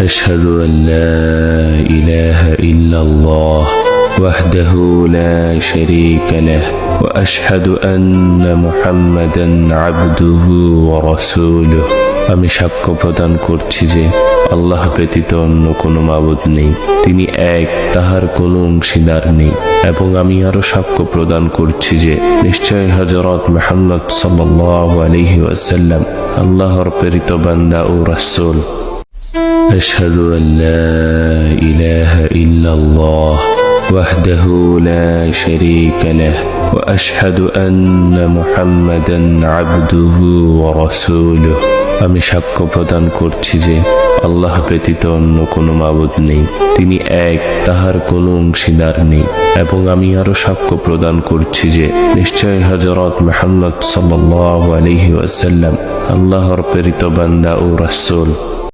أشهد أن لا إله إلا الله وحده لا شريك له وأشهد أن محمدا عبده ورسوله আমি সাক্ষ্য প্রদান করছি যে আল্লাহ ব্যতীত অন্য কোনো মাবুদ নেই, তিনি এক, তাহার কোনো অংশীদার নেই। এবং আমি আরো সাক্ষ্য প্রদান করছি যে নিশ্চয় হযরত মুহাম্মদ সাল্লাল্লাহু আলাইহি ওয়াসাল্লাম আল্লাহর প্রেরিত বান্দা ও রাসূল। আশহাদু আল্লা ইলাহা ইল্লাল্লাহ وحده لا شريك له وأشهد أن محمدا عبده ورسوله আমি সাক্ষ্য প্রদান করছি যে আল্লাহ ব্যতীত অন্য কোনো মাবুদ নেই, তিনি এক, তাহার কোনো অংশীদার নেই। এবং আমি আরো সাক্ষ্য প্রদান করছি যে নিশ্চয় হযরত মুহাম্মদ সাল্লাল্লাহু আলাইহি ওয়াসাল্লাম আল্লাহর প্রেরিত বান্দা ও রাসূল।